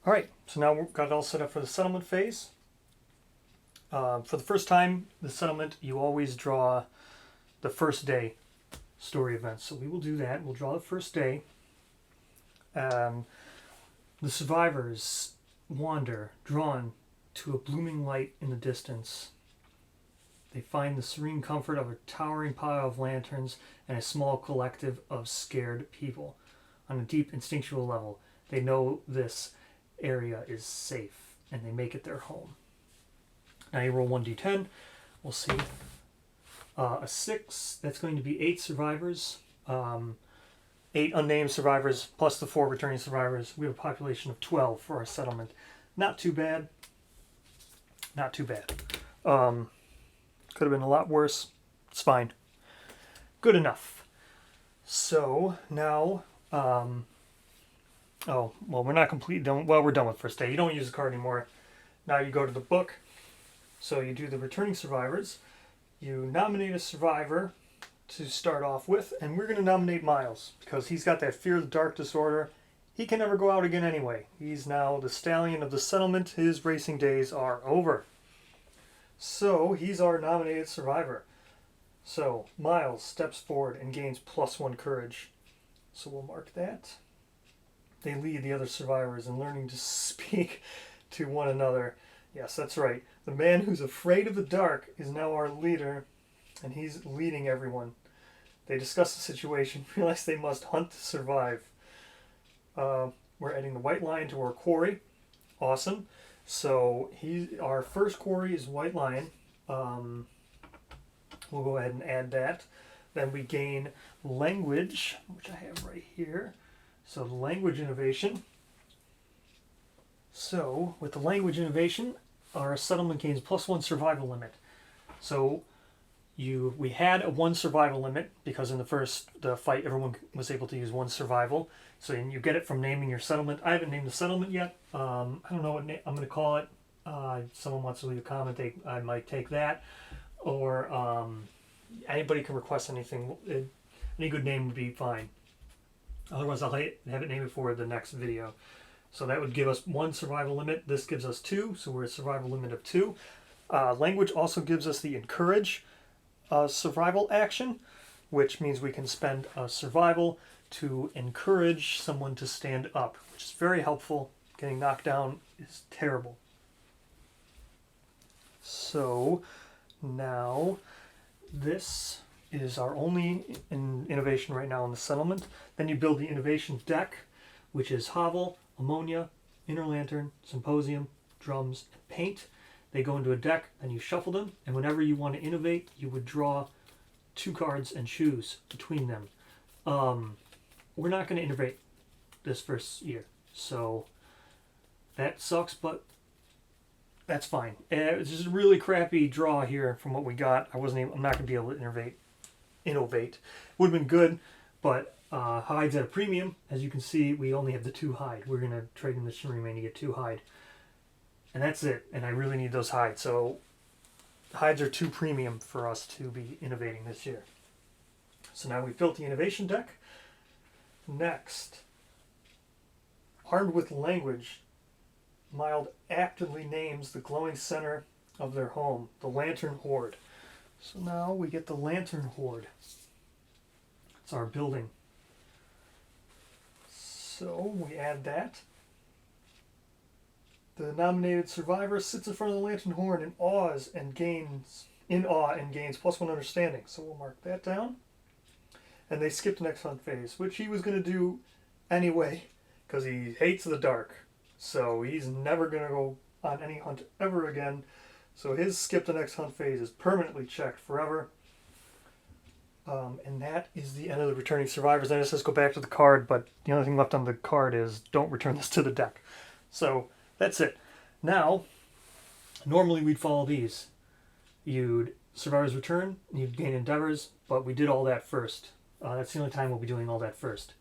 All right, so now we've got it all set up for the settlement phase. For the first time, the settlement, you always draw the first day story events. So we will do that. We'll draw the first day. The survivors wander, drawn to a blooming light in the distance. They find the serene comfort of a towering pile of lanterns and a small collective of scared people. On a deep instinctual level, they know this area is safe and they make it their home. Now you roll 1d10. We'll see. A 6, that's going to be 8 survivors. 8 unnamed survivors plus the 4 returning survivors. We have a population of 12 for our settlement. Not too bad. Not too bad. Could have been a lot worse. It's fine. Good enough. So now, oh, well, we're not completely done. Well, we're done with first day. You don't use the card anymore. Now you go to the book. So you do the returning survivors. You nominate a survivor to start off with, and we're going to nominate Myles because he's got that fear of the dark disorder. He can never go out again anyway. He's now the stallion of the settlement. His racing days are over. So he's our nominated survivor. So Myles steps forward and gains +1 courage. So we'll mark that. They lead the other survivors in learning to speak to one another. Yes, that's right. The man who's afraid of the dark is now our leader, and he's leading everyone. They discuss the situation, realize they must hunt to survive. We're adding the white lion to our quarry. Awesome. So our first quarry is white lion. We'll go ahead and add that. Then we gain language, which I have right here. So language innovation. So with the language innovation, our settlement gains +1 survival limit. So we had a 1 survival limit because in the fight everyone was able to use 1 survival. So you get it from naming your settlement. I haven't named the settlement yet. I don't know what name I'm going to call it. If someone wants to leave a comment, I might take that. Or anybody can request anything. Any good name would be fine. Otherwise, I'll have it named for the next video. So that would give us 1 survival limit. This gives us 2, so we're at survival limit of 2. Language also gives us the encourage survival action, which means we can spend a survival to encourage someone to stand up, which is very helpful. Getting knocked down is terrible. So now this is our only innovation right now in the settlement. Then you build the innovation deck, which is hovel, ammonia, inner lantern, symposium, drums, and paint. They go into a deck, and you shuffle them, and whenever you want to innovate, you would draw 2 cards and choose between them. We're not going to innovate this first year, so that sucks, but that's fine. It's just a really crappy draw here from what we got. I'm not going to be able to innovate. Would have been good, but hides at a premium. As you can see, we only have the 2 hide. We're going to trade in the shimmery mane to get 2 hide. And that's it. And I really need those hides. So hides are too premium for us to be innovating this year. So now we've built the innovation deck. Next, armed with language, Myles actively names the glowing center of their home, the Lantern Horde. So now we get the Lantern Horde. It's our building. So we add that. The nominated survivor sits in front of the Lantern Horde in awe and gains +1 understanding. So we'll mark that down. And they skip the next hunt phase, which he was going to do anyway, because he hates the dark. So he's never going to go on any hunt ever again. So his skip the next hunt phase is permanently checked forever. And that is the end of the returning survivors. Then it says go back to the card, but the only thing left on the card is don't return this to the deck. So that's it. Now, normally we'd follow these. Survivors return, you'd gain endeavors, but we did all that first. That's the only time we'll be doing all that first.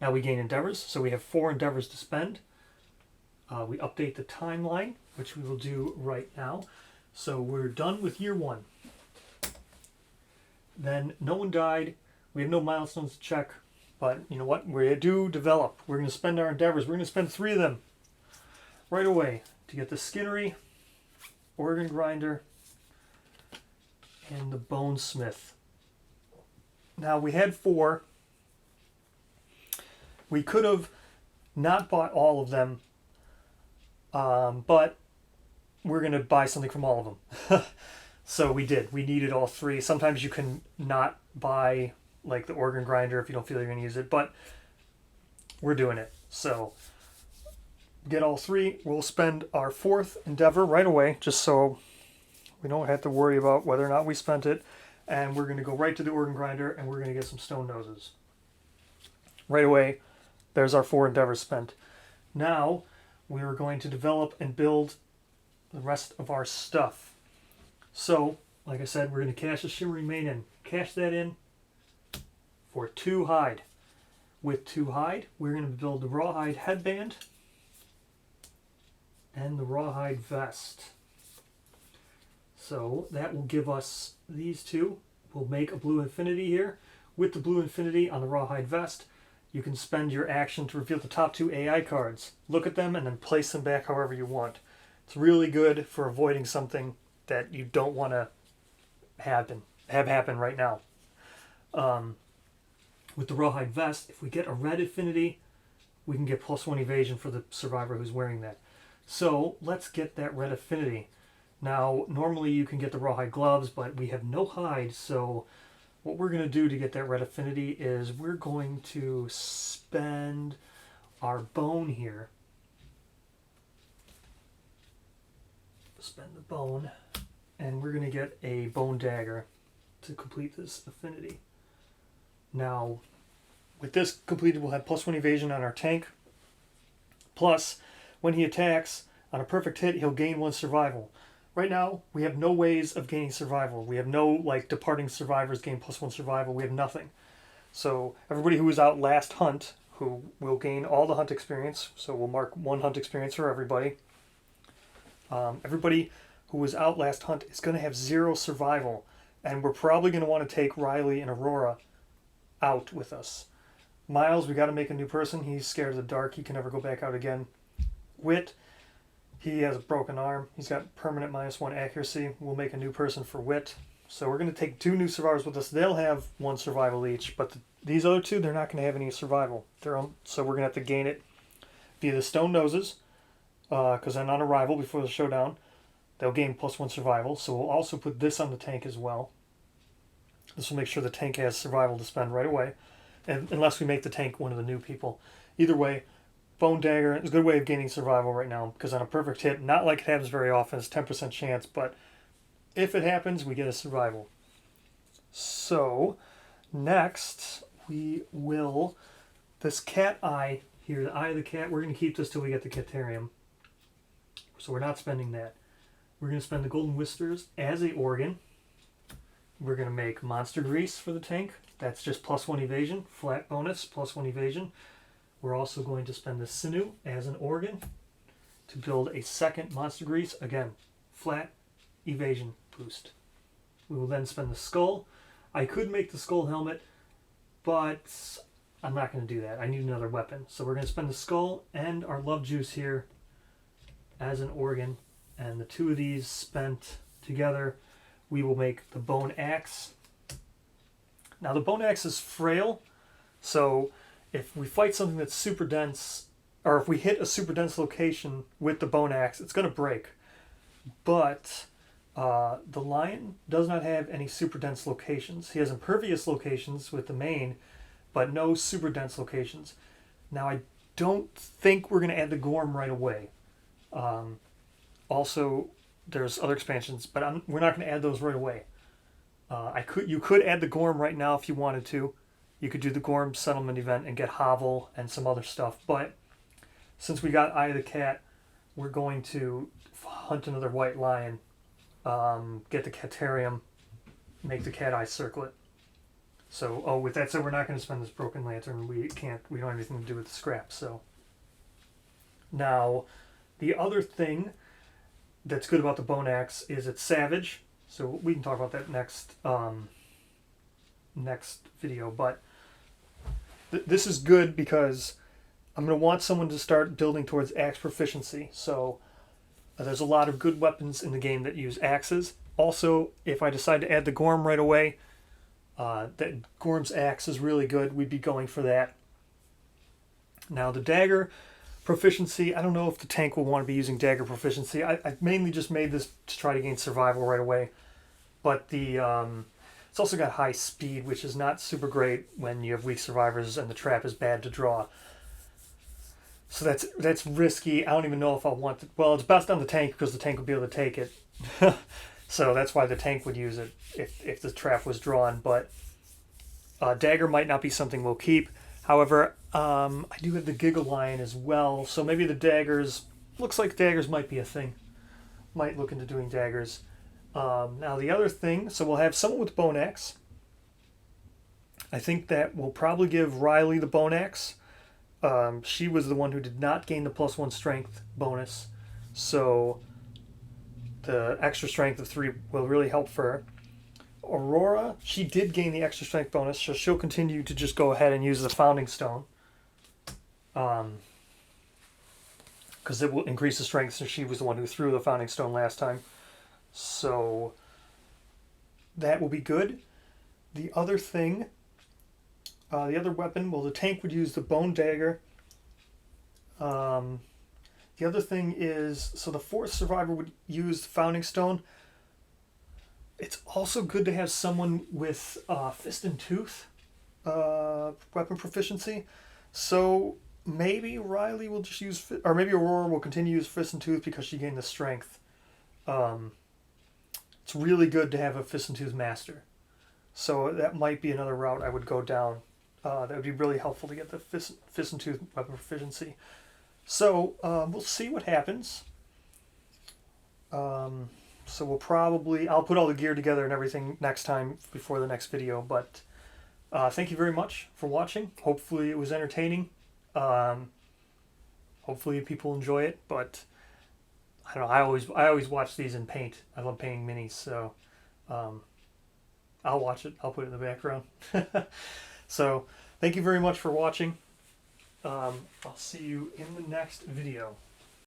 Now we gain endeavors, so we have 4 endeavors to spend. We update the timeline, which we will do right now. So we're done with year 1. Then no one died. We have no milestones to check. But you know what? We do develop. We're going to spend our endeavors. We're going to spend 3 of them. right away to get the skinnery, organ grinder, and the bone smith. Now we had 4. We could have not bought all of them, but we're going to buy something from all of them. So we did. We needed all 3. Sometimes you can not buy like the organ grinder if you don't feel you're going to use it, but we're doing it. So get all 3. We'll spend our 4th endeavor right away, just so we don't have to worry about whether or not we spent it. And we're going to go right to the organ grinder, and we're going to get some stone noses. Right away, there's our 4 endeavors spent. Now, we are going to develop and build the rest of our stuff. So, like I said, we're going to cache the shimmering mane in. Cache that in for 2 hide. With 2 hide, we're going to build the rawhide headband and the rawhide vest. So that will give us these 2. We'll make a blue infinity here. With the blue infinity on the rawhide vest, you can spend your action to reveal the top 2 AI cards. Look at them and then place them back however you want. It's really good for avoiding something that you don't want to have happen right now. With the rawhide vest, if we get a red affinity, we can get +1 evasion for the survivor who's wearing that. So let's get that red affinity. Now, normally you can get the rawhide gloves, but we have no hide, so what we're going to do to get that red affinity is we're going to spend our bone here. Spend the bone, and we're going to get a bone dagger to complete this affinity. Now, with this completed, we'll have +1 evasion on our tank. Plus, when he attacks, on a perfect hit, he'll gain 1 survival. Right now, we have no ways of gaining survival. We have no, like, departing survivors gain +1 survival. We have nothing. So, everybody who was out last hunt, who will gain all the hunt experience, so we'll mark 1 hunt experience for everybody. Everybody who was out last hunt is going to have 0 survival, and we're probably going to want to take Riley and Aurora out with us. Myles, we got to make a new person. He's scared of the dark. He can never go back out again. Wit, he has a broken arm. He's got permanent -1 accuracy. We'll make a new person for Wit. So we're going to take 2 new survivors with us. They'll have 1 survival each, but these other 2, they're not going to have any survival. So we're going to have to gain it via the stone noses, because then on arrival before the showdown, they'll gain +1 survival. So we'll also put this on the tank as well. This will make sure the tank has survival to spend right away, and unless we make the tank one of the new people. Either way, bone dagger is a good way of gaining survival right now, because on a perfect hit, not like it happens very often, it's 10% chance, but if it happens, we get a survival. So, next, we will, this cat eye here, the eye of the cat, we're going to keep this till we get the Catarium. So we're not spending that. We're going to spend the golden whiskers as a organ. We're going to make monster grease for the tank. That's just +1 evasion, flat bonus, +1 evasion. We're also going to spend the sinew as an organ to build a second monster grease. Again, flat evasion boost. We will then spend the skull. I could make the skull helmet, but I'm not going to do that. I need another weapon. So we're going to spend the skull and our love juice here as an organ. And the 2 of these spent together, we will make the bone axe. Now the bone axe is frail, so if we fight something that's super dense, or if we hit a super dense location with the bone axe, it's going to break. But the lion does not have any super dense locations. He has impervious locations with the mane, but no super dense locations. Now I don't think we're going to add the Gorm right away. Also, there's other expansions, but we're not going to add those right away. You could add the Gorm right now if you wanted to. You could do the Gorm settlement event and get Hovel and some other stuff. But since we got Eye of the Cat, we're going to hunt another white lion, get the Catarium, make the cat eye circlet. So, with that said, we're not going to spend this broken lantern. We don't have anything to do with the scrap. So now, the other thing that's good about the bone axe is it's savage. So we can talk about that next video. But this is good because I'm going to want someone to start building towards axe proficiency. So there's a lot of good weapons in the game that use axes. Also, if I decide to add the Gorm right away, that Gorm's axe is really good. We'd be going for that. Now the dagger proficiency, I don't know if the tank will want to be using dagger proficiency. I mainly just made this to try to gain survival right away. But the it's also got high speed, which is not super great when you have weak survivors and the trap is bad to draw. So that's risky. I don't even know if I want to... Well, it's best on the tank because the tank would be able to take it. So that's why the tank would use it if the trap was drawn. But dagger might not be something we'll keep. However, I do have the Giggle Lion as well. So maybe the daggers... Looks like daggers might be a thing. Might look into doing daggers. Now the other thing... So we'll have someone with Bone Axe. I think that we'll probably give Riley the Bone Axe. She was the one who did not gain the +1 strength bonus, so the extra strength of 3 will really help for her. Aurora, she did gain the extra strength bonus, so she'll continue to just go ahead and use the Founding Stone. Because it will increase the strength since she was the one who threw the Founding Stone last time. So that will be good. The other thing... the other weapon, well, the tank would use the Bone Dagger. The other thing is, so the 4th survivor would use the Founding Stone. It's also good to have someone with Fist and Tooth weapon proficiency. So maybe Riley will just use, or maybe Aurora will continue to use Fist and Tooth because she gained the strength. It's really good to have a Fist and Tooth master. So that might be another route I would go down. That would be really helpful to get the Fist and Tooth weapon proficiency. So we'll see what happens. So we'll probably... I'll put all the gear together and everything next time before the next video. But thank you very much for watching. Hopefully it was entertaining. Hopefully people enjoy it. But I don't know. I always watch these in Paint. I love painting minis. So I'll watch it. I'll put it in the background. So, thank you very much for watching. I'll see you in the next video.